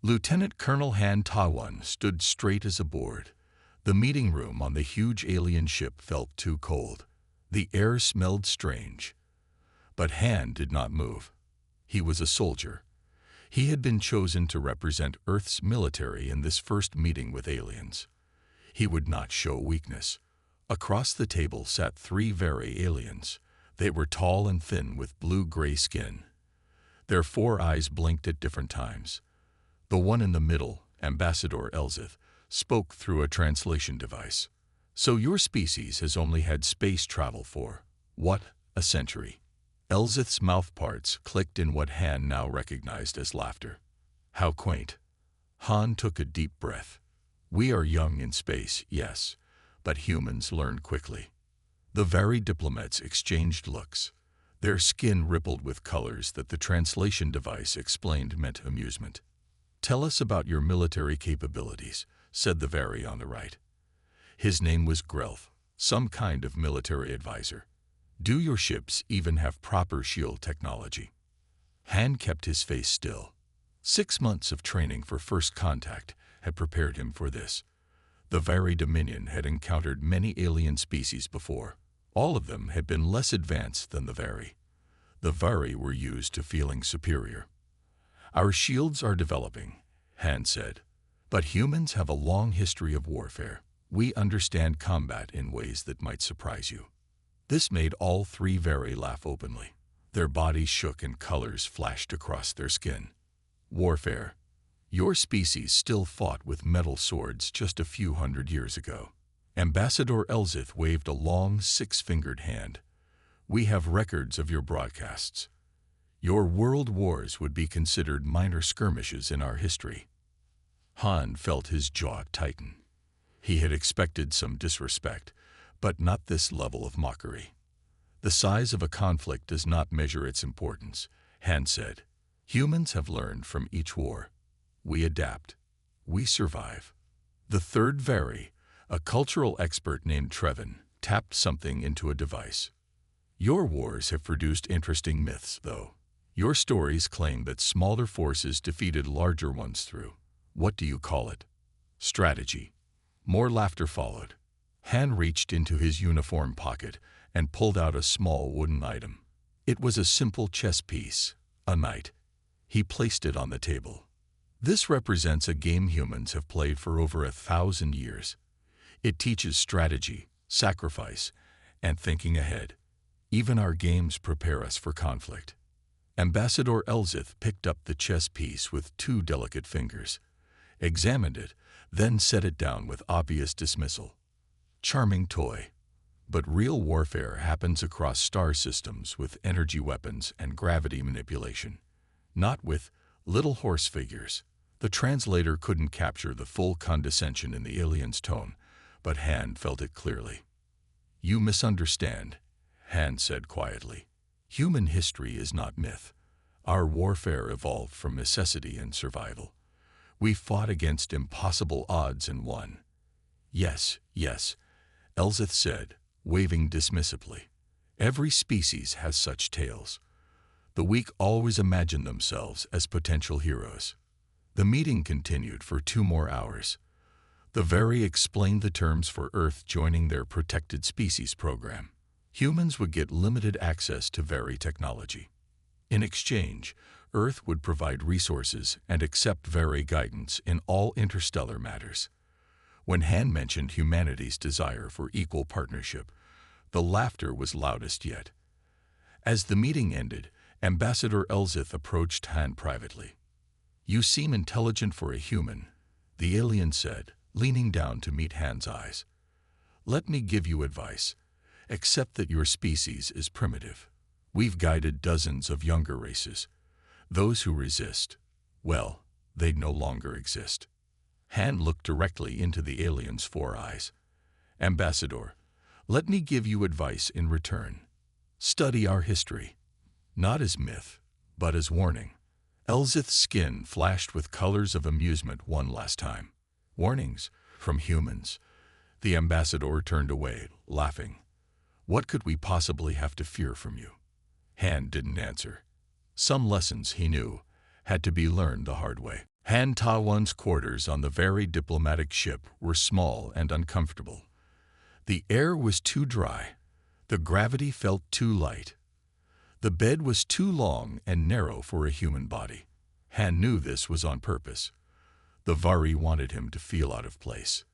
Lieutenant Colonel Han Tawan stood straight as a board. The meeting room on the huge alien ship felt too cold. The air smelled strange. But Han did not move. He was a soldier. He had been chosen to represent Earth's military in this first meeting with aliens. He would not show weakness. Across the table sat three very aliens. They were tall and thin with blue-gray skin. Their four eyes blinked at different times. The one in the middle, Ambassador Elzith, spoke through a translation device. So your species has only had space travel for, what, a century? Elzith's mouthparts clicked in what Han now recognized as laughter. How quaint. Han took a deep breath. We are young in space, yes, but humans learn quickly. The very diplomats exchanged looks. Their skin rippled with colors that the translation device explained meant amusement. Tell us about your military capabilities, said the very on the right. His name was Grelth, some kind of military advisor. Do your ships even have proper shield technology? Han kept his face still. 6 months of training for first contact had prepared him for this. The very Dominion had encountered many alien species before. All of them had been less advanced than the very. The very were used to feeling superior. Our shields are developing, Han said, but humans have a long history of warfare. We understand combat in ways that might surprise you. This made all three very laugh openly. Their bodies shook and colors flashed across their skin. Warfare. Your species still fought with metal swords just a few hundred years ago. Ambassador Elzith waved a long, six-fingered hand. We have records of your broadcasts. Your world wars would be considered minor skirmishes in our history. Han felt his jaw tighten. He had expected some disrespect, but not this level of mockery. The size of a conflict does not measure its importance, Han said. Humans have learned from each war. We adapt. We survive. The third very, a cultural expert named Trevin, tapped something into a device. Your wars have produced interesting myths, though. Your stories claim that smaller forces defeated larger ones through, what do you call it? Strategy. More laughter followed. Han reached into his uniform pocket and pulled out a small wooden item. It was a simple chess piece, a knight. He placed it on the table. This represents a game humans have played for over 1,000 years. It teaches strategy, sacrifice, and thinking ahead. Even our games prepare us for conflict. Ambassador Elzith picked up the chess piece with 2 delicate fingers, examined it, then set it down with obvious dismissal. Charming toy. But real warfare happens across star systems with energy weapons and gravity manipulation, not with little horse figures. The translator couldn't capture the full condescension in the alien's tone, but Han felt it clearly. You misunderstand, Han said quietly. Human history is not myth. Our warfare evolved from necessity and survival. We fought against impossible odds and won. Yes, yes, Elzith said, waving dismissively. Every species has such tales. The weak always imagine themselves as potential heroes. The meeting continued for 2 more hours. The very explained the terms for Earth joining their protected species program. Humans would get limited access to very technology. In exchange, Earth would provide resources and accept very guidance in all interstellar matters. When Han mentioned humanity's desire for equal partnership, the laughter was loudest yet. As the meeting ended, Ambassador Elzith approached Han privately. You seem intelligent for a human, the alien said, leaning down to meet Han's eyes. Let me give you advice. Accept that your species is primitive. We've guided dozens of younger races. Those who resist, well, they'd no longer exist. Han looked directly into the alien's 4 eyes. Ambassador, let me give you advice in return. Study our history, not as myth, but as warning. Elzith's skin flashed with colors of amusement one last time. Warnings from humans. The ambassador turned away, laughing. What could we possibly have to fear from you? Han didn't answer. Some lessons, he knew, had to be learned the hard way. Han Ta-1's quarters on the very diplomatic ship were small and uncomfortable. The air was too dry. The gravity felt too light. The bed was too long and narrow for a human body. Han knew this was on purpose. The Vari wanted him to feel out of place.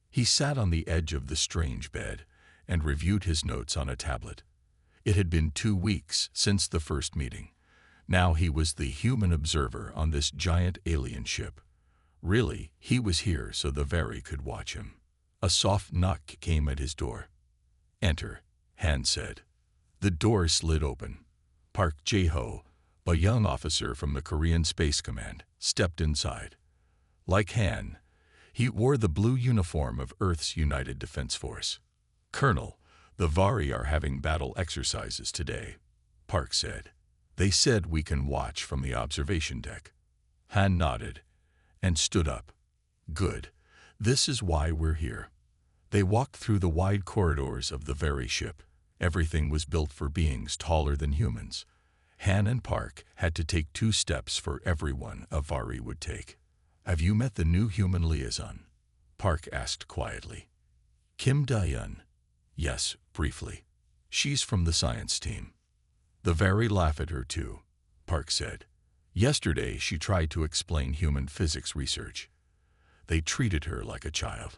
He sat on the edge of the strange bed and reviewed his notes on a tablet. It had been 2 weeks since the first meeting. Now he was the human observer on this giant alien ship. Really, he was here so the Vari could watch him. A soft knock came at his door. "Enter," Han said. The door slid open. Park Jae-ho, a young officer from the Korean Space Command, stepped inside. Like Han, he wore the blue uniform of Earth's United Defense Force. "Colonel, the Vari are having battle exercises today," Park said. "They said we can watch from the observation deck." Han nodded and stood up. "Good. This is why we're here." They walked through the wide corridors of the Vari ship. Everything was built for beings taller than humans. Han and Park had to take 2 steps for every one a Vari would take. "Have you met the new human liaison?" Park asked quietly. "Kim Da-yeon." "Yes, briefly. She's from the science team." "The Vari laugh at her too," Park said. "Yesterday she tried to explain human physics research. They treated her like a child."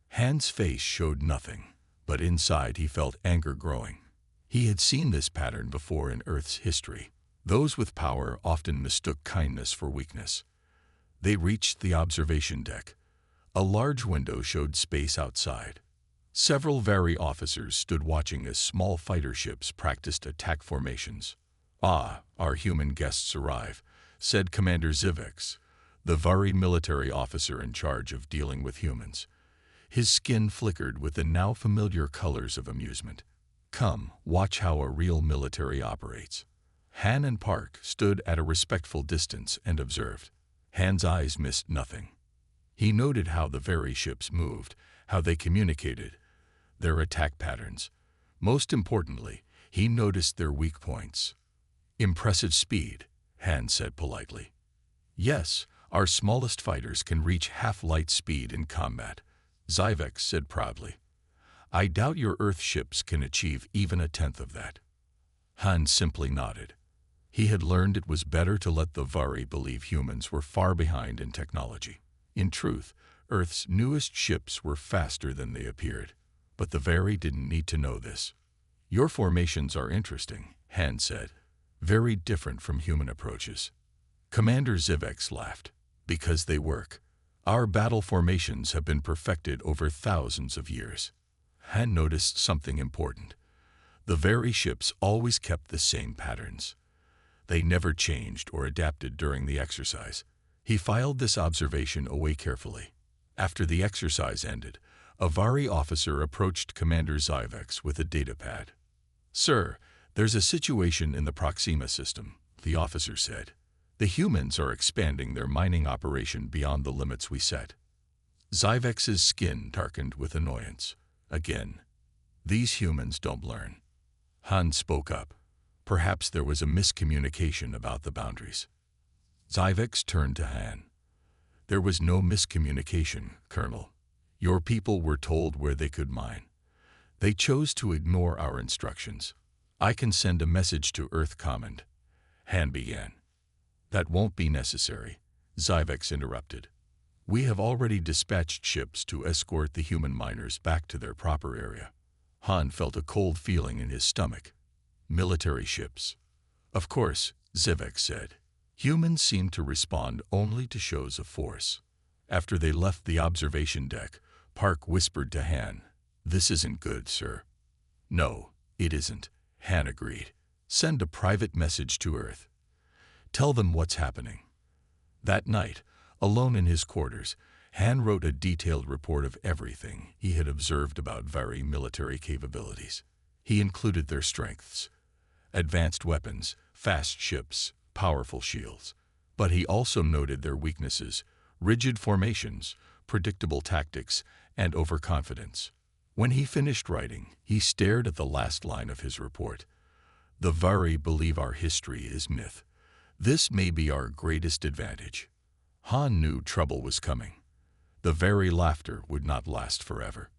Han's face showed nothing, but inside he felt anger growing. He had seen this pattern before in Earth's history. Those with power often mistook kindness for weakness. They reached the observation deck. A large window showed space outside. Several Vari officers stood watching as small fighter ships practiced attack formations. "Ah, our human guests arrive," said Commander Zivex, the Vari military officer in charge of dealing with humans. His skin flickered with the now familiar colors of amusement. "Come, watch how a real military operates." Han and Park stood at a respectful distance and observed. Han's eyes missed nothing. He noted how the Vari ships moved, how they communicated, their attack patterns. Most importantly, he noticed their weak points. "Impressive speed," Han said politely. "Yes, our smallest fighters can reach half-light speed in combat," Zyvex said proudly. "I doubt your Earth ships can achieve even a tenth of that." Han simply nodded. He had learned it was better to let the Vari believe humans were far behind in technology. In truth, Earth's newest ships were faster than they appeared. But the Vari didn't need to know this. "Your formations are interesting," Han said. "Very different from human approaches." Commander Zivex laughed. "Because they work. Our battle formations have been perfected over thousands of years." Han noticed something important. The Vari ships always kept the same patterns. They never changed or adapted during the exercise. He filed this observation away carefully. After the exercise ended, a Vari officer approached Commander Zyvex with a datapad. "Sir, there's a situation in the Proxima system," the officer said. "The humans are expanding their mining operation beyond the limits we set." Zyvex's skin darkened with annoyance. Again, "These humans don't learn." Han spoke up. Perhaps there was a miscommunication about the boundaries. Zyvex turned to Han. "There was no miscommunication, Colonel. Your people were told where they could mine. They chose to ignore our instructions. I can send a message to Earth Command." Han began. "That won't be necessary," Zyvex interrupted. "We have already dispatched ships to escort the human miners back to their proper area." Han felt a cold feeling in his stomach. "Military ships." "Of course," Zyvex said. "Humans seem to respond only to shows of force." After they left the observation deck, Park whispered to Han, "This isn't good, sir." "No, it isn't," Han agreed. "Send a private message to Earth. Tell them what's happening." That night, alone in his quarters, Han wrote a detailed report of everything he had observed about Vari military capabilities. He included their strengths: advanced weapons, fast ships, powerful shields. But he also noted their weaknesses: rigid formations, predictable tactics, and overconfidence. When he finished writing, he stared at the last line of his report. "The Vari believe our history is myth. This may be our greatest advantage." Han knew trouble was coming. The very laughter would not last forever.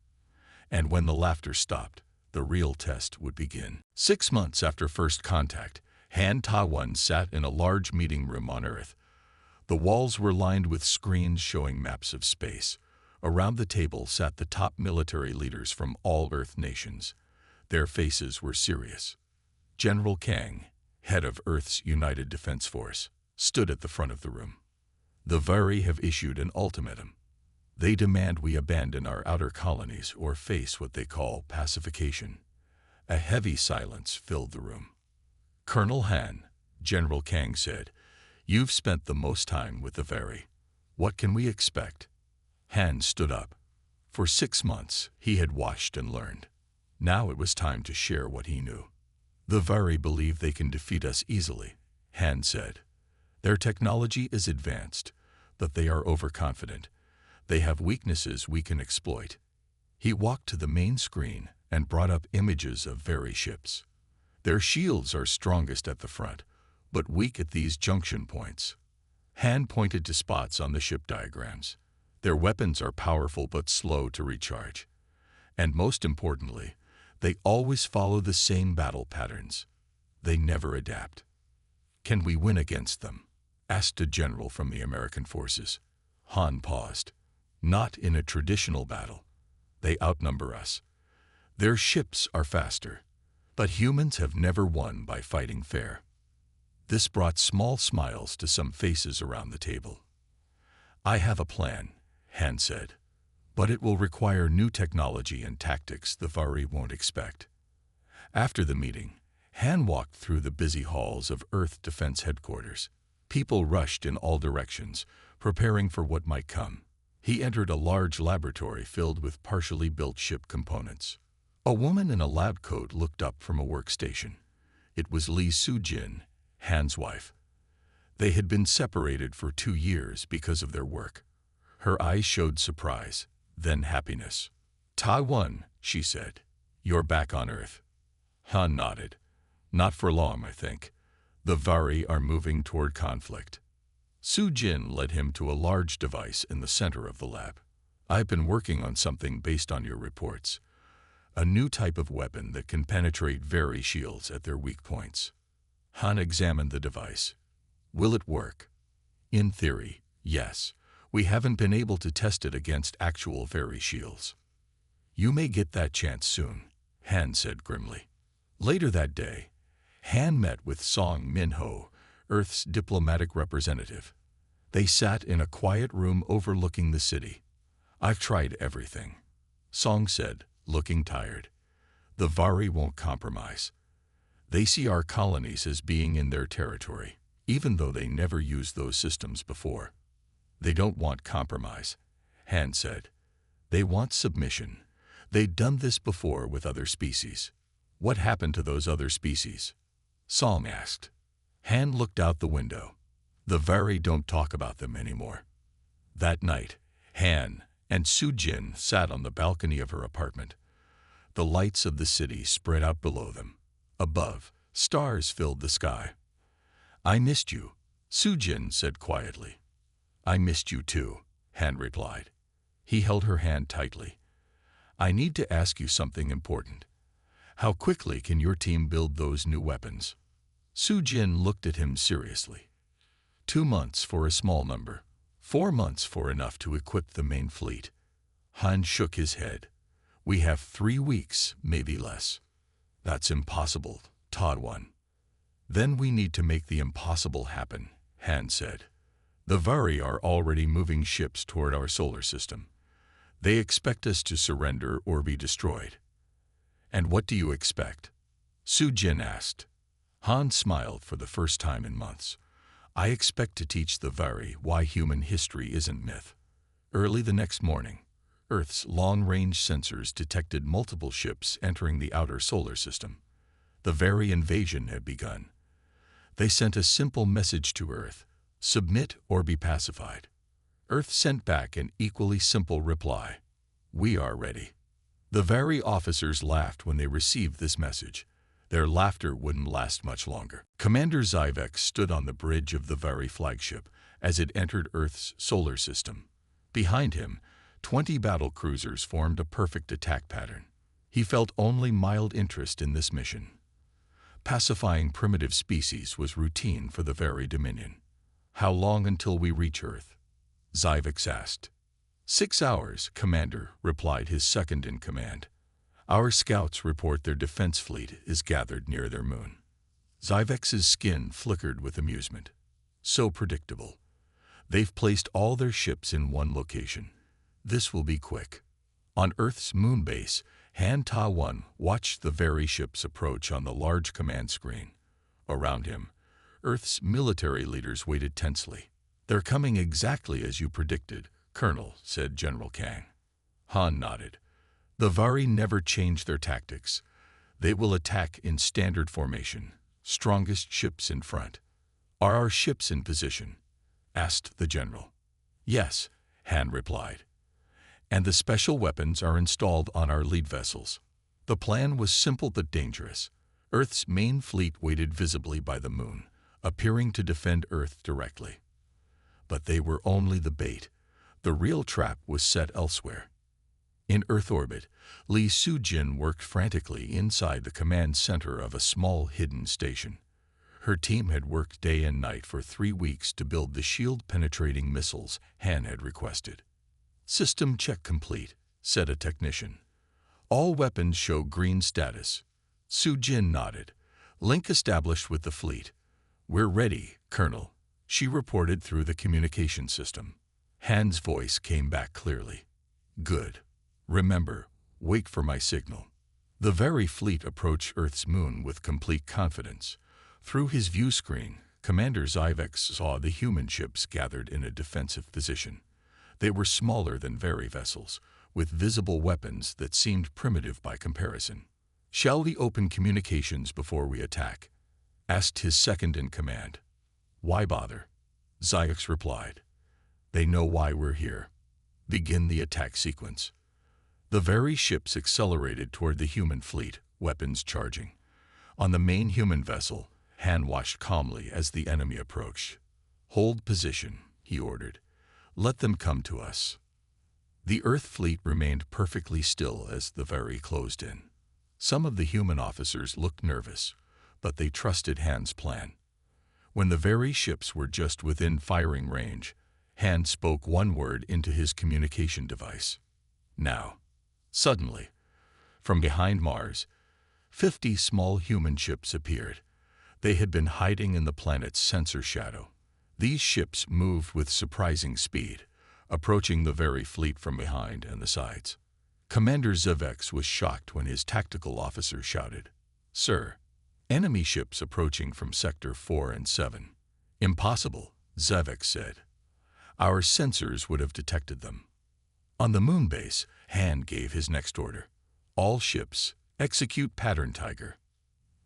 And when the laughter stopped, the real test would begin. 6 months after first contact, Han Ta-1 sat in a large meeting room on Earth. The walls were lined with screens showing maps of space. Around the table sat the top military leaders from all Earth nations. Their faces were serious. General Kang, head of Earth's United Defense Force, stood at the front of the room. The Vari have issued an ultimatum. They demand we abandon our outer colonies or face what they call pacification. A heavy silence filled the room. Colonel Han, General Kang said, "You've spent the most time with the Vari. What can we expect?" Han stood up. For 6 months, he had watched and learned. Now it was time to share what he knew. "The Vari believe they can defeat us easily," Han said. "Their technology is advanced, but they are overconfident. They have weaknesses we can exploit." He walked to the main screen and brought up images of Vari ships. Their shields are strongest at the front, but weak at these junction points. Han pointed to spots on the ship diagrams. Their weapons are powerful but slow to recharge. And most importantly, they always follow the same battle patterns. They never adapt. "Can we win against them?" asked a general from the American forces. Han paused. "Not in a traditional battle. They outnumber us. Their ships are faster, but humans have never won by fighting fair." This brought small smiles to some faces around the table. "I have a plan," Han said, "but it will require new technology and tactics the Vari won't expect." After the meeting, Han walked through the busy halls of Earth Defense Headquarters. People rushed in all directions, preparing for what might come. He entered a large laboratory filled with partially built ship components. A woman in a lab coat looked up from a workstation. It was Lee Soo-jin, Han's wife. They had been separated for 2 years because of their work. Her eyes showed surprise, then happiness. "Ta-1," she said, "you're back on Earth." Han nodded. "Not for long, I think. The Vari are moving toward conflict." Soo-jin led him to a large device in the center of the lab. "I've been working on something based on your reports. A new type of weapon that can penetrate Vari shields at their weak points." Han examined the device. "Will it work?" "In theory, yes. We haven't been able to test it against actual Vari shields." "You may get that chance soon," Han said grimly. Later that day, Han met with Song Min-ho, Earth's diplomatic representative. They sat in a quiet room overlooking the city. "I've tried everything," Song said, looking tired. "The Vari won't compromise. They see our colonies as being in their territory, even though they never used those systems before." "They don't want compromise," Han said. "They want submission. They'd done this before with other species." "What happened to those other species?" Song asked. Han looked out the window. "The Vari don't talk about them anymore." That night, Han and Soo-jin sat on the balcony of her apartment. The lights of the city spread out below them. Above, stars filled the sky. "I missed you," Soo-jin said quietly. "I missed you too," Han replied. He held her hand tightly. "I need to ask you something important. How quickly can your team build those new weapons?" Soo-jin looked at him seriously. 2 months for a small number. 4 months for enough to equip the main fleet." Han shook his head. "We have 3 weeks, maybe less." "That's impossible, Ta-1." "Then we need to make the impossible happen," Han said. "The Vari are already moving ships toward our solar system. They expect us to surrender or be destroyed." "And what do you expect?" Soo-jin asked. Han smiled for the first time in months. "I expect to teach the Vari why human history isn't myth." Early the next morning, Earth's long-range sensors detected multiple ships entering the outer solar system. The Vari invasion had begun. They sent a simple message to Earth: submit or be pacified. Earth sent back an equally simple reply: "We are ready." The Vari officers laughed when they received this message. Their laughter wouldn't last much longer. Commander Zyvek stood on the bridge of the Vari flagship as it entered Earth's solar system. Behind him, 20 battle cruisers formed a perfect attack pattern. He felt only mild interest in this mission. Pacifying primitive species was routine for the very Dominion. "How long until we reach Earth?" Zyvex asked. 6 hours, Commander, replied his second-in-command. "Our scouts report their defense fleet is gathered near their moon." Zyvex's skin flickered with amusement. So predictable. They've placed all their ships in one location. This will be quick. On Earth's moon base, Han Ta-1 watched the very ships approach on the large command screen. Around him, Earth's military leaders waited tensely. "They're coming exactly as you predicted, Colonel," said General Kang. Han nodded. "The Vari never change their tactics. They will attack in standard formation, strongest ships in front." "Are our ships in position?" asked the general. "Yes," Han replied. "And the special weapons are installed on our lead vessels." The plan was simple but dangerous. Earth's main fleet waited visibly by the moon, appearing to defend Earth directly. But they were only the bait. The real trap was set elsewhere. In Earth orbit, Li Sujin worked frantically inside the command center of a small hidden station. Her team had worked day and night for 3 weeks to build the shield-penetrating missiles Han had requested. "System check complete," said a technician. "All weapons show green status." Sujin nodded. "Link established with the fleet." "We're ready, Colonel," she reported through the communication system. Han's voice came back clearly. "Good. Remember, wait for my signal." The very fleet approached Earth's moon with complete confidence. Through his view screen, Commander Zyvex saw the human ships gathered in a defensive position. They were smaller than Vari vessels, with visible weapons that seemed primitive by comparison. "Shall we open communications before we attack?" asked his second-in-command. "Why bother?" Zyvex replied. "They know why we're here. Begin the attack sequence." The Vari ships accelerated toward the human fleet, weapons charging. On the main human vessel, Han watched calmly as the enemy approached. "Hold position," he ordered. "Let them come to us." The Earth fleet remained perfectly still as the Vari closed in. Some of the human officers looked nervous, but they trusted Han's plan. When the Vari ships were just within firing range, Han spoke one word into his communication device. "Now." Suddenly, from behind Mars, 50 small human ships appeared. They had been hiding in the planet's sensor shadow. These ships moved with surprising speed, approaching the Vari fleet from behind and the sides. Commander Zyvex was shocked when his tactical officer shouted, "Sir, enemy ships approaching from Sector 4 and 7. "Impossible," Zyvex said. "Our sensors would have detected them." On the moon base, Han gave his next order. "All ships, execute Pattern Tiger."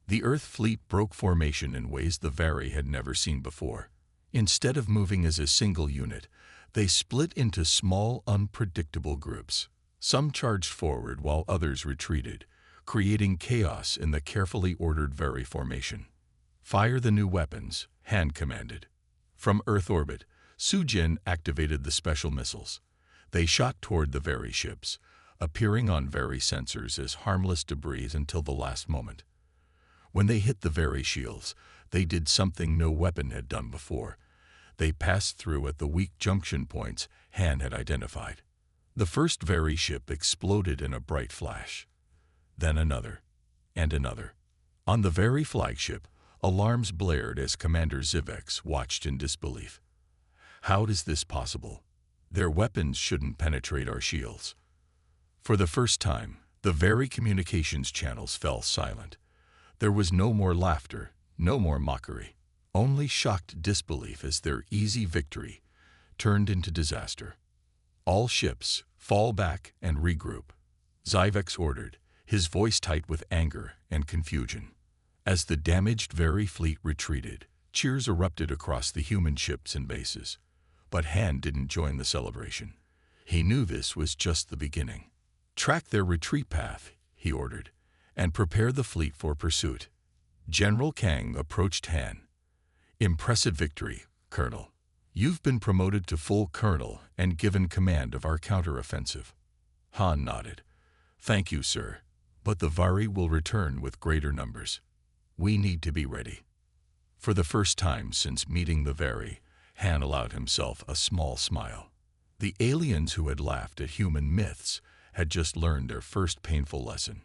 The Earth fleet broke formation in ways the Vari had never seen before. Instead of moving as a single unit, they split into small, unpredictable groups. Some charged forward while others retreated, creating chaos in the carefully ordered Vari formation. "Fire the new weapons," Han commanded. From Earth orbit, Sujin activated the special missiles. They shot toward the Vari ships, appearing on Vari sensors as harmless debris until the last moment. When they hit the Vari shields, they did something no weapon had done before. They passed through at the weak junction points Han had identified. The first Vari ship exploded in a bright flash. Then another, and another. On the Vari flagship, alarms blared as Commander Zyvex watched in disbelief. "How is this possible? Their weapons shouldn't penetrate our shields." For the first time, the Vari communications channels fell silent. There was no more laughter, no more mockery, only shocked disbelief as their easy victory turned into disaster. "All ships, fall back and regroup," Zyvex ordered, his voice tight with anger and confusion. As the damaged Vari fleet retreated, cheers erupted across the human ships and bases. But Han didn't join the celebration. He knew this was just the beginning. "Track their retreat path," he ordered, "and prepare the fleet for pursuit." General Kang approached Han. "Impressive victory, Colonel." You've been promoted to full colonel and given command of our counteroffensive. Han nodded. Thank you, sir. But the Vari will return with greater numbers. We need to be ready. For the first time since meeting the Vari, Han allowed himself a small smile. The aliens who had laughed at human myths had just learned their first painful lesson.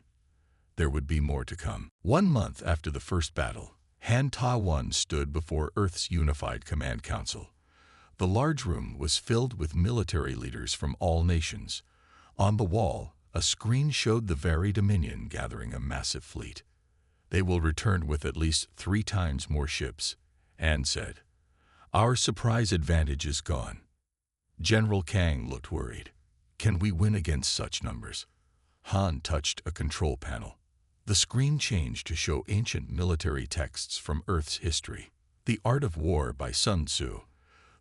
There would be more to come. 1 month after the first battle, Han Ta-1 stood before Earth's Unified Command Council. The large room was filled with military leaders from all nations. On the wall, a screen showed the Vari Dominion gathering a massive fleet. They will return with at least 3 times more ships, Han said. Our surprise advantage is gone. General Kang looked worried. Can we win against such numbers? Han touched a control panel. The screen changed to show ancient military texts from Earth's history. The Art of War by Sun Tzu,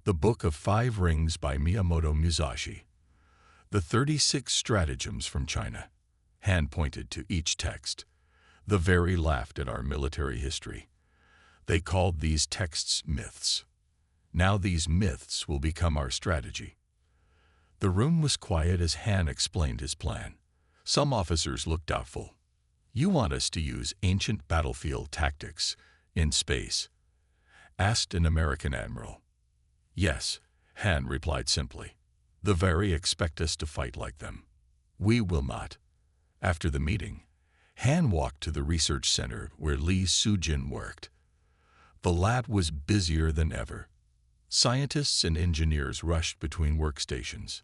The Book of 5 Rings by Miyamoto Musashi, The 36 Stratagems from China. Han pointed to each text. The Vari laughed at our military history. They called these texts myths. Now these myths will become our strategy. The room was quiet as Han explained his plan. Some officers looked doubtful. You want us to use ancient battlefield tactics in space? Asked an American admiral. Yes, Han replied simply. The Vari expect us to fight like them. We will not. After the meeting, Han walked to the research center where Li Sujin worked. The lab was busier than ever. Scientists and engineers rushed between workstations.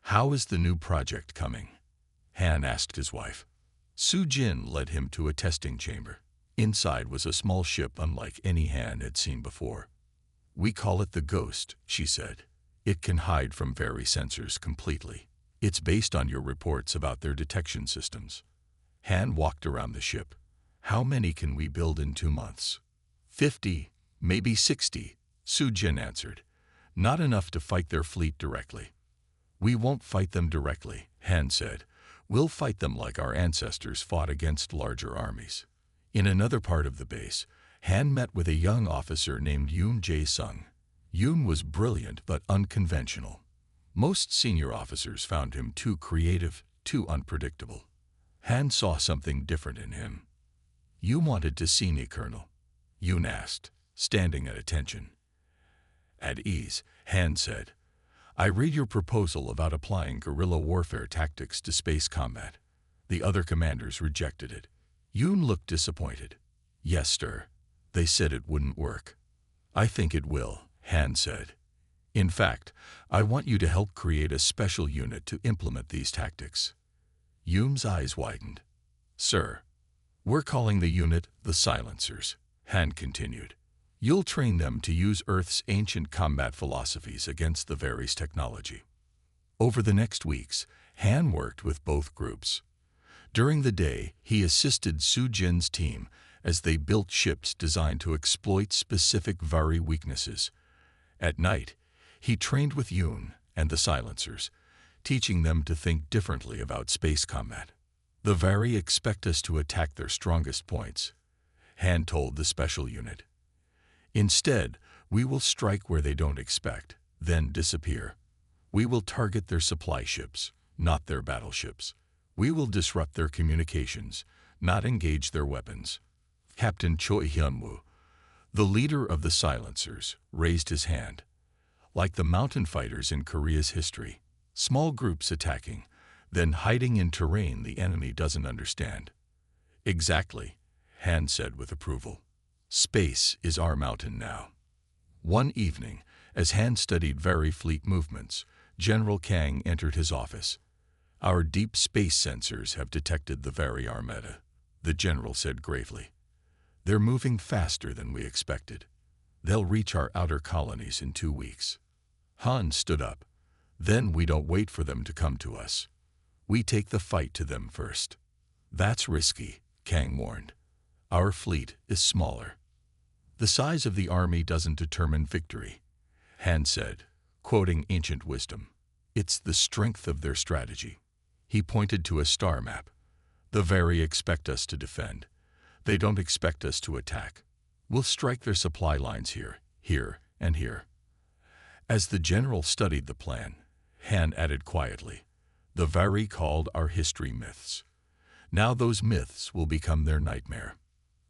How is the new project coming? Han asked his wife. Sujin led him to a testing chamber. Inside was a small ship unlike any Han had seen before. We call it the Ghost, she said. It can hide from Vari sensors completely. It's based on your reports about their detection systems. Han walked around the ship. How many can we build in 2 months? 50, maybe 60, Sujin answered. Not enough to fight their fleet directly. We won't fight them directly, Han said. We'll fight them like our ancestors fought against larger armies. In another part of the base, Han met with a young officer named Yoon Jae-sung. Yoon was brilliant but unconventional. Most senior officers found him too creative, too unpredictable. Han saw something different in him. You wanted to see me, Colonel? Yoon asked, standing at attention. At ease, Han said. I read your proposal about applying guerrilla warfare tactics to space combat. The other commanders rejected it. Yoon looked disappointed. Yes, sir. They said it wouldn't work. I think it will, Han said. In fact, I want you to help create a special unit to implement these tactics. Yoon's eyes widened. Sir, we're calling the unit the Silencers, Han continued. You'll train them to use Earth's ancient combat philosophies against the Vari's technology. Over the next weeks, Han worked with both groups. During the day, he assisted Sujin's team as they built ships designed to exploit specific Vari weaknesses. At night, he trained with Yoon and the Silencers, teaching them to think differently about space combat. The Vari expect us to attack their strongest points, Han told the special unit. Instead, we will strike where they don't expect, then disappear. We will target their supply ships, not their battleships. We will disrupt their communications, not engage their weapons. Captain Choi Hyun-woo, the leader of the Silencers, raised his hand. Like the mountain fighters in Korea's history, small groups attacking, then hiding in terrain the enemy doesn't understand. Exactly, Han said with approval. Space is our mountain now. One evening, as Han studied Vari fleet movements, General Kang entered his office. Our deep space sensors have detected the Vari Armada, the general said gravely. They're moving faster than we expected. They'll reach our outer colonies in 2 weeks. Han stood up. Then we don't wait for them to come to us. We take the fight to them first. That's risky, Kang warned. Our fleet is smaller. The size of the army doesn't determine victory, Han said, quoting ancient wisdom. It's the strength of their strategy. He pointed to a star map. The Vari expect us to defend. They don't expect us to attack. We'll strike their supply lines here, here, and here. As the general studied the plan, Han added quietly, "The very called our history myths. Now those myths will become their nightmare."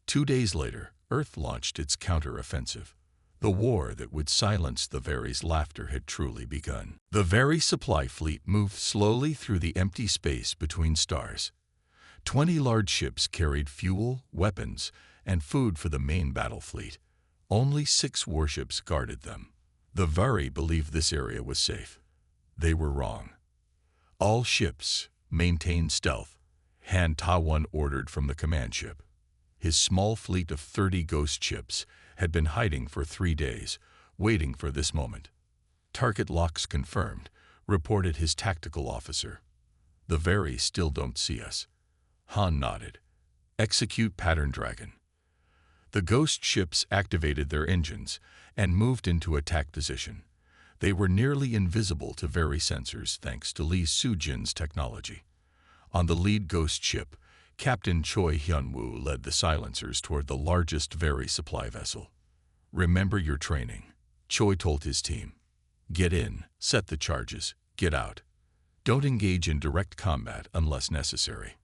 2 days later, Earth launched its counter-offensive. The war that would silence the Very's laughter had truly begun. The Very supply fleet moved slowly through the empty space between stars. 20 large ships carried fuel, weapons, and food for the main battle fleet. Only 6 warships guarded them. The Very believed this area was safe. They were wrong. All ships maintained stealth, Han Ta-1 ordered from the command ship. His small fleet of 30 ghost ships had been hiding for 3 days, waiting for this moment. "Target locks confirmed," reported his tactical officer. "The Very still don't see us." Han nodded. "Execute Pattern Dragon." The ghost ships activated their engines and moved into attack position. They were nearly invisible to Very sensors thanks to Lee Soo-jin's technology. On the lead ghost ship, Captain Choi Hyun-woo led the silencers toward the largest Very supply vessel. "Remember your training," Choi told his team. "Get in, set the charges, get out. Don't engage in direct combat unless necessary."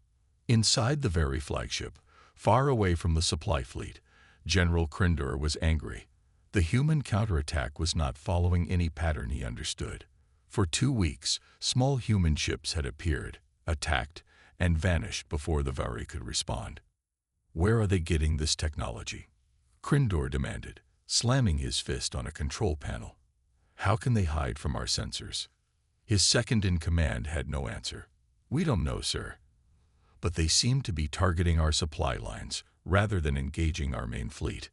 Inside the Very flagship, far away from the supply fleet, General Krindor was angry. The human counterattack was not following any pattern he understood. For 2 weeks, small human ships had appeared, attacked, and vanished before the Very could respond. "Where are they getting this technology?" Krindor demanded, slamming his fist on a control panel. "How can they hide from our sensors?" His second-in-command had no answer. "We don't know, sir. But they seem to be targeting our supply lines rather than engaging our main fleet."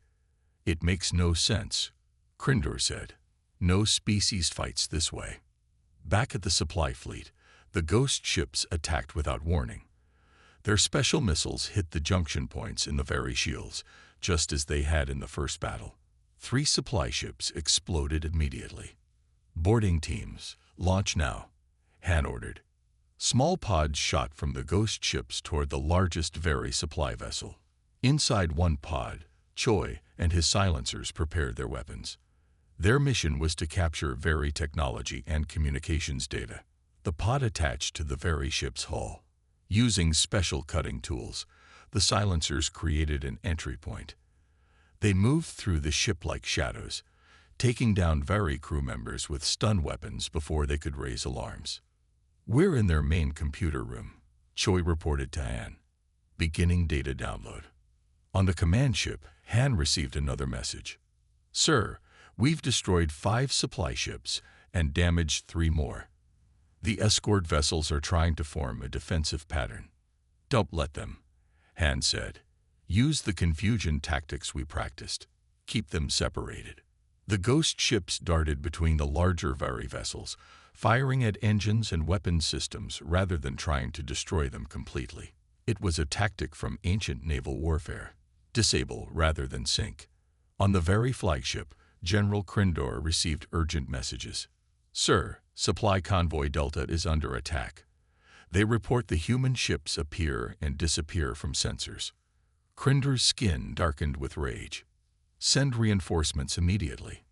"It makes no sense," Krindor said. "No species fights this way." Back at the supply fleet, the ghost ships attacked without warning. Their special missiles hit the junction points in the Very shields, just as they had in the first battle. 3 supply ships exploded immediately. "Boarding teams, launch now," Han ordered. Small pods shot from the ghost ships toward the largest Very supply vessel. Inside one pod, Choi and his silencers prepared their weapons. Their mission was to capture Very technology and communications data. The pod attached to the Very ship's hull. Using special cutting tools, the silencers created an entry point. They moved through the ship like shadows, taking down Very crew members with stun weapons before they could raise alarms. "We're in their main computer room," Choi reported to Han. "Beginning data download." On the command ship, Han received another message. "Sir, we've destroyed 5 supply ships and damaged 3 more. The escort vessels are trying to form a defensive pattern." "Don't let them," Han said. "Use the confusion tactics we practiced. Keep them separated." The ghost ships darted between the larger Very vessels, firing at engines and weapon systems rather than trying to destroy them completely. It was a tactic from ancient naval warfare. Disable rather than sink. On the Very flagship, General Krindor received urgent messages. "Sir, supply convoy Delta is under attack. They report the human ships appear and disappear from sensors." Krindor's skin darkened with rage. "Send reinforcements immediately."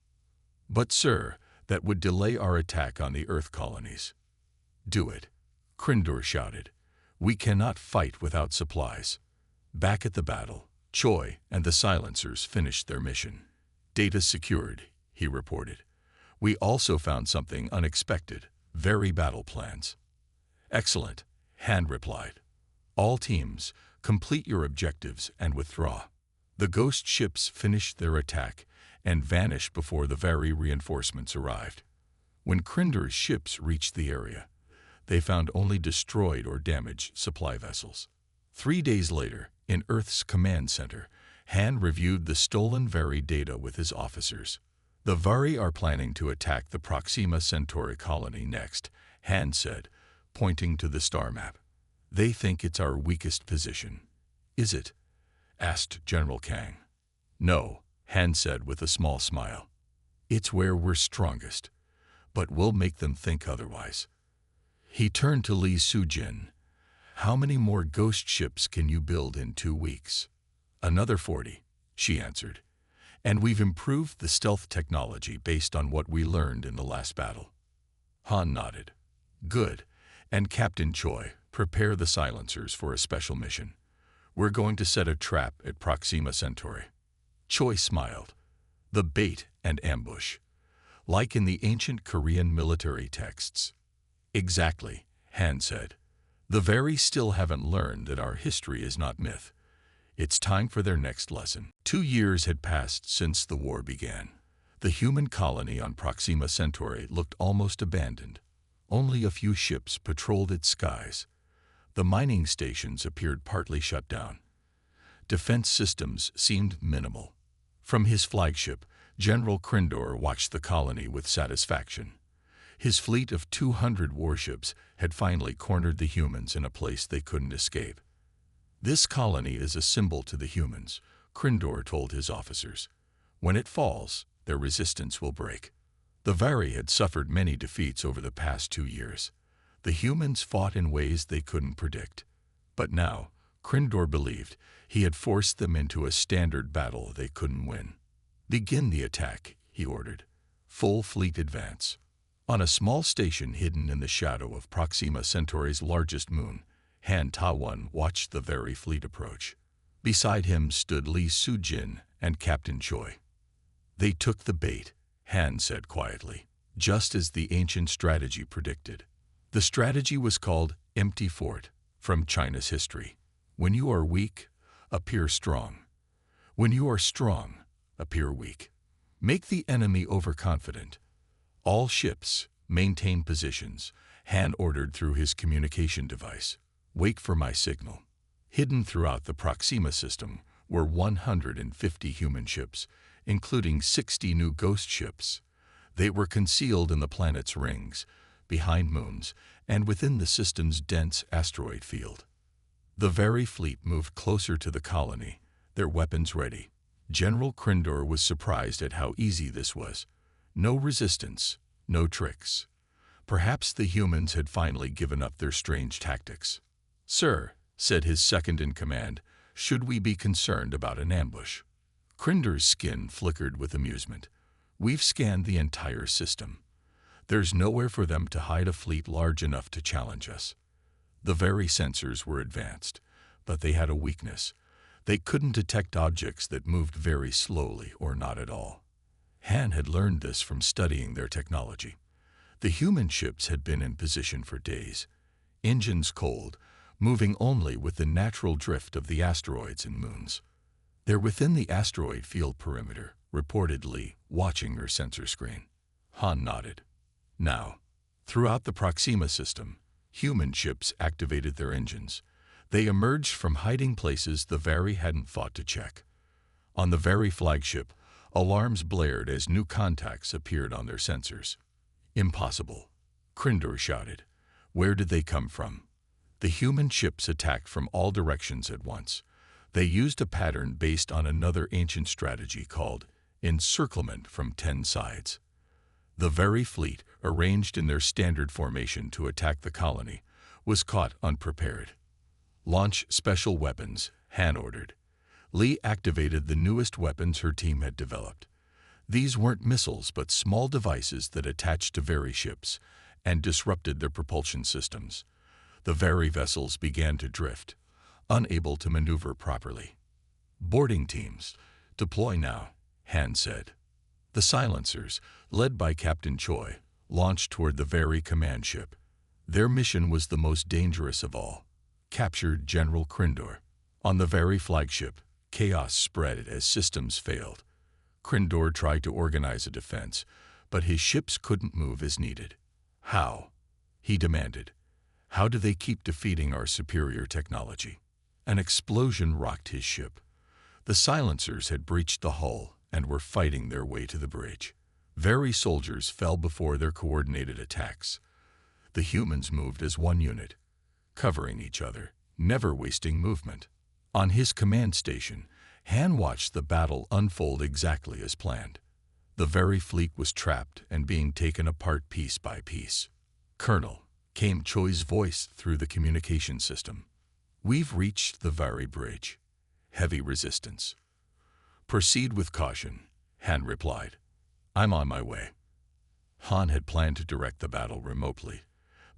"But sir, that would delay our attack on the Earth colonies." "Do it," Krindor shouted. "We cannot fight without supplies." Back at the battle, Choi and the silencers finished their mission. "Data secured," he reported. "We also found something unexpected, Very battle plans." "Excellent," Han replied. "All teams, complete your objectives and withdraw." The ghost ships finished their attack and vanished before the Very reinforcements arrived. When Krindor's ships reached the area, they found only destroyed or damaged supply vessels. 3 days later, in Earth's command center, Han reviewed the stolen Very data with his officers. "The Very are planning to attack the Proxima Centauri colony next," Han said, pointing to the star map. "They think it's our weakest position." "Is it?" asked General Kang. "No," Han said with a small smile. "It's where we're strongest, but we'll make them think otherwise." He turned to Lee Soo-jin. "How many more ghost ships can you build in 2 weeks?" "Another 40, she answered. And we've improved the stealth technology based on what we learned in the last battle. Han nodded. Good. And Captain Choi, prepare the silencers for a special mission. We're going to set a trap at Proxima Centauri. Choi smiled. The bait and ambush. Like in the ancient Korean military texts. Exactly, Han said. The very still haven't learned that our history is not myth. It's time for their next lesson. 2 years had passed since the war began. The human colony on Proxima Centauri looked almost abandoned. Only a few ships patrolled its skies. The mining stations appeared partly shut down. Defense systems seemed minimal. From his flagship, General Krindor watched the colony with satisfaction. His fleet of 200 warships had finally cornered the humans in a place they couldn't escape. This colony is a symbol to the humans, Krindor told his officers. When it falls, their resistance will break. The Vari had suffered many defeats over the past 2 years. The humans fought in ways they couldn't predict. But now, Krindor believed he had forced them into a standard battle they couldn't win. Begin the attack, he ordered. Full fleet advance. On a small station hidden in the shadow of Proxima Centauri's largest moon, Han Ta-1 watched the Vari fleet approach. Beside him stood Li Su-jin and Captain Choi. They took the bait, Han said quietly, just as the ancient strategy predicted. The strategy was called Empty Fort, from China's history. When you are weak, appear strong. When you are strong, appear weak. Make the enemy overconfident. All ships, maintain positions, Han ordered through his communication device. Wait for my signal. Hidden throughout the Proxima system were 150 human ships, including 60 new ghost ships. They were concealed in the planet's rings, behind moons, and within the system's dense asteroid field. The Vari fleet moved closer to the colony, their weapons ready. General Krindor was surprised at how easy this was. No resistance, no tricks. Perhaps the humans had finally given up their strange tactics. Sir, said his second-in-command, should we be concerned about an ambush? Krindor's skin flickered with amusement. We've scanned the entire system. There's nowhere for them to hide a fleet large enough to challenge us. The Vari sensors were advanced, but they had a weakness. They couldn't detect objects that moved very slowly or not at all. Han had learned this from studying their technology. The human ships had been in position for days, engines cold, moving only with the natural drift of the asteroids and moons. They're within the asteroid field perimeter, reported Li, watching her sensor screen. Han nodded. Now, throughout the Proxima system, human ships activated their engines. They emerged from hiding places the Vari hadn't thought to check. On the Vari flagship, alarms blared as new contacts appeared on their sensors. Impossible, Krindor shouted. Where did they come from? The human ships attacked from all directions at once. They used a pattern based on another ancient strategy called encirclement from 10 sides. The Vari fleet, arranged in their standard formation to attack the colony, was caught unprepared. Launch special weapons, Han ordered. Li activated the newest weapons her team had developed. These weren't missiles but small devices that attached to Vari ships and disrupted their propulsion systems. The Vari vessels began to drift, unable to maneuver properly. Boarding teams, deploy now, Han said. The silencers, led by Captain Choi, launched toward the Vari command ship. Their mission was the most dangerous of all. Capture General Krindor. On the Vari flagship, chaos spread as systems failed. Krindor tried to organize a defense, but his ships couldn't move as needed. How? He demanded. How do they keep defeating our superior technology? An explosion rocked his ship. The silencers had breached the hull and were fighting their way to the bridge. Vari soldiers fell before their coordinated attacks. The humans moved as one unit, covering each other, never wasting movement. On his command station, Han watched the battle unfold exactly as planned. The Vari fleet was trapped and being taken apart piece by piece. Colonel, came Choi's voice through the communication system. We've reached the Vari bridge. Heavy resistance. Proceed with caution. Han replied. I'm on my way. Han had planned to direct the battle remotely,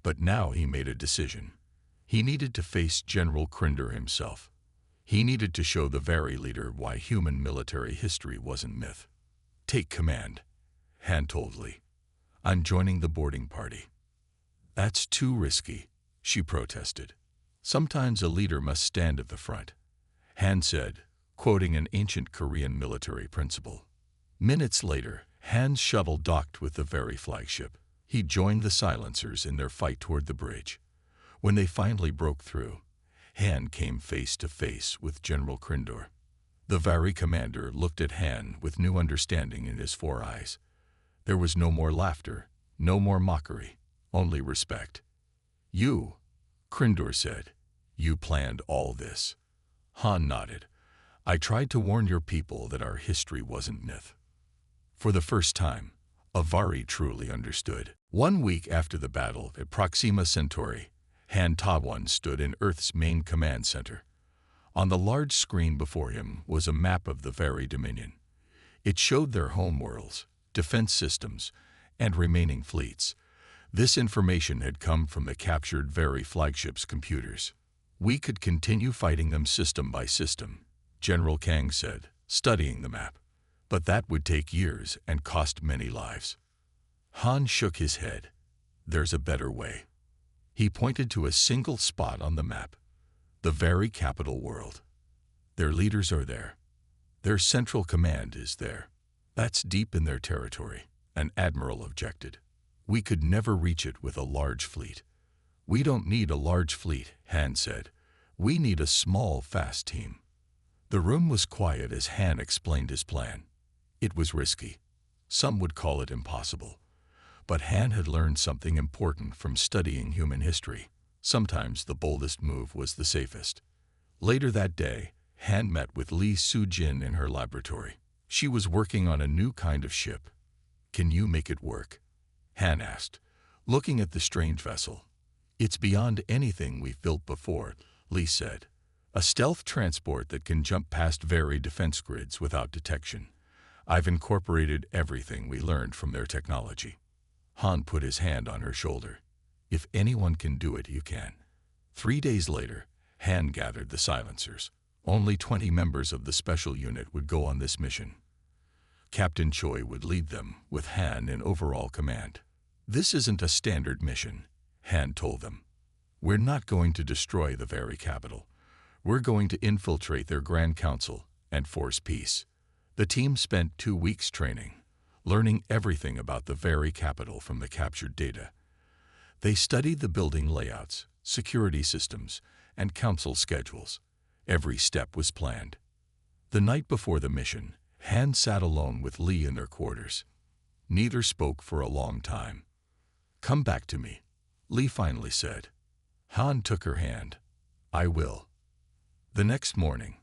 but now he made a decision. He needed to face General Crinder himself. He needed to show the very leader why human military history wasn't myth. Take command, Han told Lee. I'm joining the boarding party. That's too risky, she protested. Sometimes a leader must stand at the front, Han said, quoting an ancient Korean military principle. Minutes later, Han's shuttle docked with the very flagship. He joined the silencers in their fight toward the bridge. When they finally broke through, Han came face to face with General Crinder. The very commander looked at Han with new understanding in his 4 eyes. There was no more laughter, no more mockery, only respect. You, Crinder said, you planned all this. Han nodded. I tried to warn your people that our history wasn't myth. For the first time, Avari truly understood. 1 week after the battle at Proxima Centauri, Han Ta-1 stood in Earth's main command center. On the large screen before him was a map of the Very Dominion. It showed their homeworlds, defense systems, and remaining fleets. This information had come from the captured Very flagship's computers. We could continue fighting them system by system, General Kang said, studying the map. But that would take years and cost many lives. Han shook his head. There's a better way. He pointed to a single spot on the map. The very capital world. Their leaders are there. Their central command is there. That's deep in their territory, an admiral objected. We could never reach it with a large fleet. We don't need a large fleet, Han said. We need a small, fast team. The room was quiet as Han explained his plan. It was risky. Some would call it impossible. But Han had learned something important from studying human history. Sometimes the boldest move was the safest. Later that day, Han met with Lee Soo-jin in her laboratory. She was working on a new kind of ship. Can you make it work? Han asked, looking at the strange vessel. It's beyond anything we've built before, Lee said. A stealth transport that can jump past very defense grids without detection. I've incorporated everything we learned from their technology. Han put his hand on her shoulder. If anyone can do it, you can. 3 days later, Han gathered the silencers. Only 20 members of the special unit would go on this mission. Captain Choi would lead them, with Han in overall command. This isn't a standard mission, Han told them. We're not going to destroy the very capital. We're going to infiltrate their Grand Council and force peace. The team spent 2 weeks training, learning everything about the very capital from the captured data. They studied the building layouts, security systems, and council schedules. Every step was planned. The night before the mission, Han sat alone with Lee in their quarters. Neither spoke for a long time. Come back to me, Lee finally said. Han took her hand. I will. The next morning,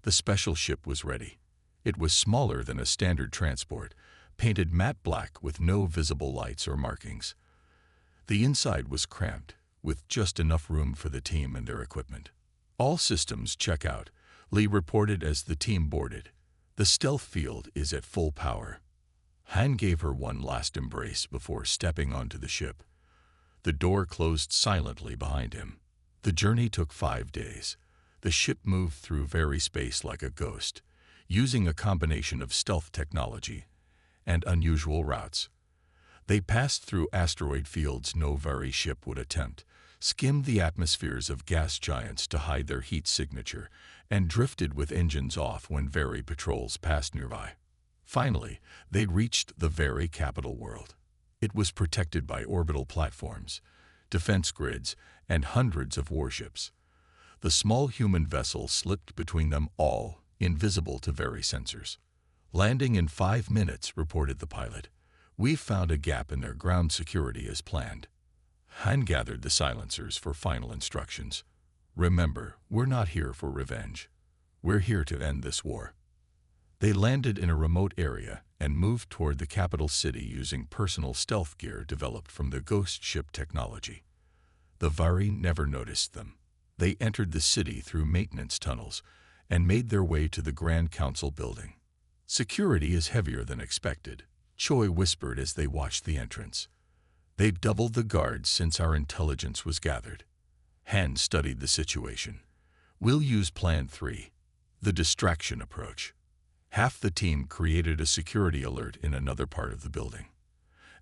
the special ship was ready. It was smaller than a standard transport, painted matte black with no visible lights or markings. The inside was cramped, with just enough room for the team and their equipment. All systems check out, Lee reported as the team boarded. The stealth field is at full power. Han gave her one last embrace before stepping onto the ship. The door closed silently behind him. The journey took 5 days. The ship moved through very space like a ghost, using a combination of stealth technology and unusual routes. They passed through asteroid fields no very ship would attempt, skimmed the atmospheres of gas giants to hide their heat signature, and drifted with engines off when very patrols passed nearby. Finally, they'd reached the very capital world. It was protected by orbital platforms, defense grids, and hundreds of warships. The small human vessel slipped between them all, invisible to very sensors. Landing in 5 minutes, reported the pilot. We've found a gap in their ground security as planned. Han gathered the silencers for final instructions. Remember, we're not here for revenge. We're here to end this war. They landed in a remote area and moved toward the capital city using personal stealth gear developed from the ghost ship technology. The Vari never noticed them. They entered the city through maintenance tunnels and made their way to the Grand Council building. Security is heavier than expected, Choi whispered as they watched the entrance. They've doubled the guards since our intelligence was gathered. Han studied the situation. We'll use Plan 3, the distraction approach. Half the team created a security alert in another part of the building.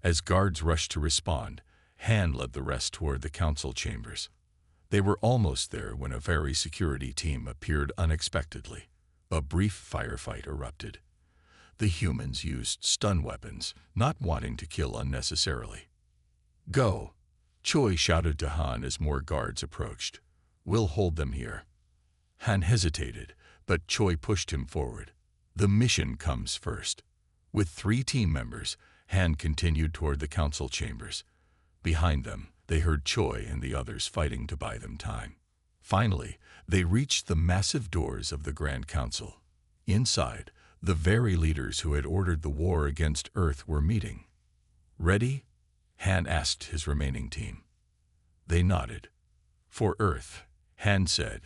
As guards rushed to respond, Han led the rest toward the council chambers. They were almost there when a very security team appeared unexpectedly. A brief firefight erupted. The humans used stun weapons, not wanting to kill unnecessarily. Go, Choi shouted to Han as more guards approached. We'll hold them here. Han hesitated, but Choi pushed him forward. The mission comes first. With 3 team members, Han continued toward the council chambers. Behind them, they heard Choi and the others fighting to buy them time. Finally, they reached the massive doors of the Grand Council. Inside, the very leaders who had ordered the war against Earth were meeting. Ready? Han asked his remaining team. They nodded. For Earth, Han said,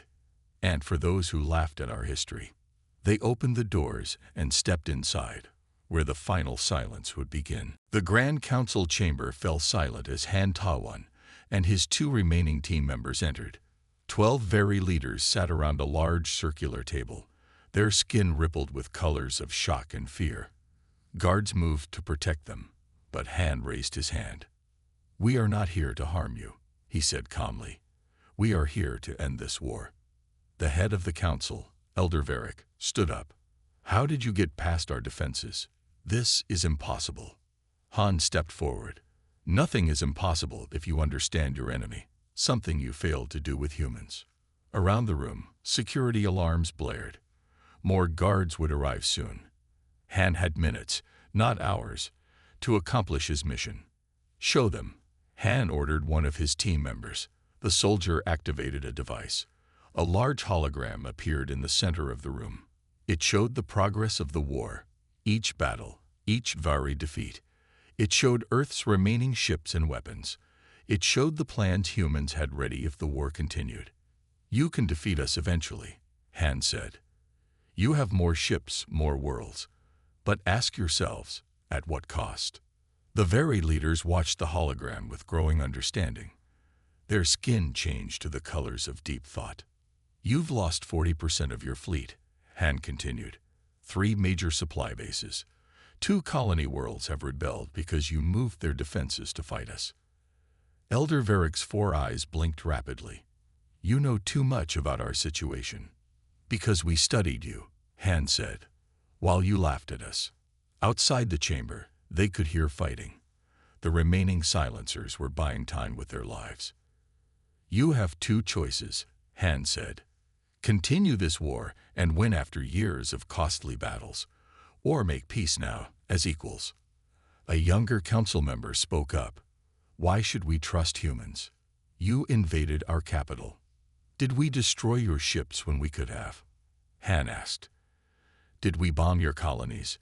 and for those who laughed at our history. They opened the doors and stepped inside, where the final silence would begin. The Grand Council chamber fell silent as Han Tawan and his 2 remaining team members entered. 12 very leaders sat around a large circular table. Their skin rippled with colors of shock and fear. Guards moved to protect them, but Han raised his hand. We are not here to harm you, he said calmly. We are here to end this war. The head of the council, Elder Varric, stood up. How did you get past our defenses? This is impossible. Han stepped forward. Nothing is impossible if you understand your enemy, something you failed to do with humans. Around the room, security alarms blared. More guards would arrive soon. Han had minutes, not hours, to accomplish his mission. Show them. Han ordered one of his team members. The soldier activated a device. A large hologram appeared in the center of the room. It showed the progress of the war, each battle, each Vari defeat. It showed Earth's remaining ships and weapons. It showed the plans humans had ready if the war continued. You can defeat us eventually, Han said. You have more ships, more worlds. But ask yourselves, at what cost? The very leaders watched the hologram with growing understanding. Their skin changed to the colors of deep thought. You've lost 40% of your fleet, Han continued. 3 major supply bases. 2 colony worlds have rebelled because you moved their defenses to fight us. Elder Varric's 4 eyes blinked rapidly. You know too much about our situation. Because we studied you, Han said, while you laughed at us. Outside the chamber, they could hear fighting. The remaining silencers were buying time with their lives. You have 2 choices, Han said. Continue this war and win after years of costly battles, or make peace now as equals. A younger council member spoke up. Why should we trust humans? You invaded our capital. Did we destroy your ships when we could have? Han asked. Did we bomb your colonies?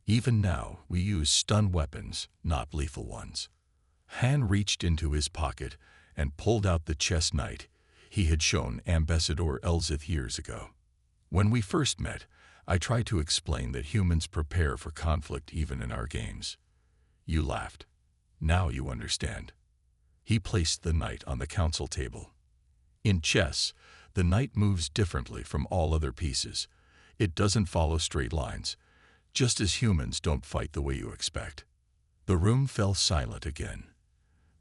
Even now, we use stun weapons, not lethal ones. Han reached into his pocket and pulled out the chess knight he had shown Ambassador Elzith years ago. When we first met, I tried to explain that humans prepare for conflict even in our games. You laughed. Now you understand. He placed the knight on the council table. In chess, the knight moves differently from all other pieces. It doesn't follow straight lines, just as humans don't fight the way you expect. The room fell silent again.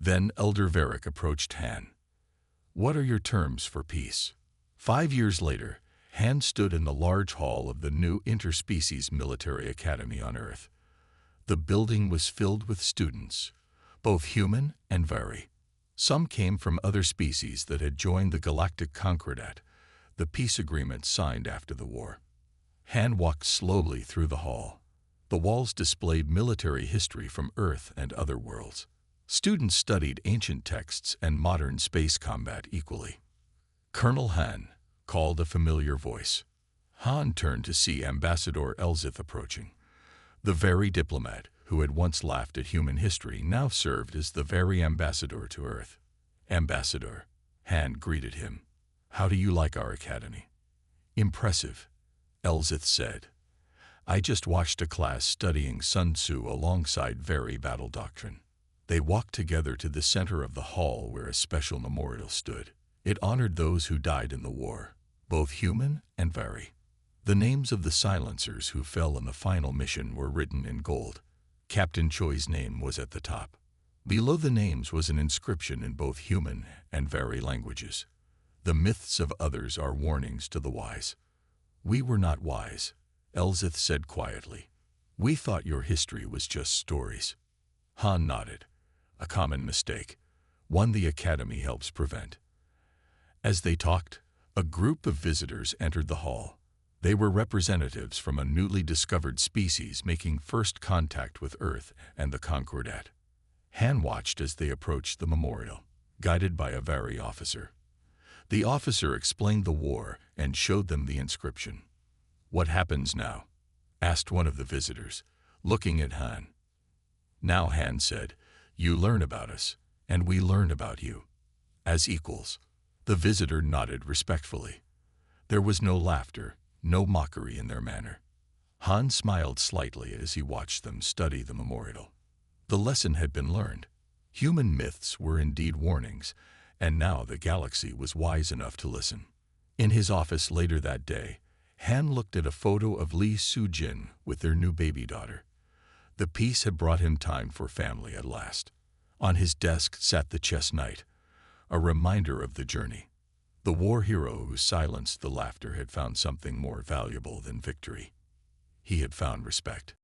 Then Elder Varric approached Han. What are your terms for peace? 5 years later, Han stood in the large hall of the new Interspecies Military Academy on Earth. The building was filled with students, both human and Vari. Some came from other species that had joined the Galactic Concordat, the peace agreement signed after the war. Han walked slowly through the hall. The walls displayed military history from Earth and other worlds. Students studied ancient texts and modern space combat equally. Colonel Han called a familiar voice. Han turned to see Ambassador Elzith approaching. The very diplomat who had once laughed at human history now served as the very ambassador to Earth. Ambassador, Han greeted him. How do you like our academy? Impressive, Elzith said. I just watched a class studying Sun Tzu alongside very battle doctrine. They walked together to the center of the hall where a special memorial stood. It honored those who died in the war, both human and very. The names of the silencers who fell in the final mission were written in gold. Captain Choi's name was at the top. Below the names was an inscription in both human and very languages. The myths of others are warnings to the wise. We were not wise, Elzith said quietly. We thought your history was just stories. Han nodded. A common mistake, one the Academy helps prevent. As they talked, a group of visitors entered the hall. They were representatives from a newly discovered species making first contact with Earth and the Concordat. Han watched as they approached the memorial, guided by a Vari officer. The officer explained the war and showed them the inscription. What happens now? Asked one of the visitors, looking at Han. Now, Han said, you learn about us, and we learn about you. As equals. The visitor nodded respectfully. There was no laughter, no mockery in their manner. Han smiled slightly as he watched them study the memorial. The lesson had been learned. Human myths were indeed warnings, and now the galaxy was wise enough to listen. In his office later that day, Han looked at a photo of Li Su-jin with their new baby daughter. The peace had brought him time for family at last. On his desk sat the chess knight, a reminder of the journey. The war hero who silenced the laughter had found something more valuable than victory. He had found respect.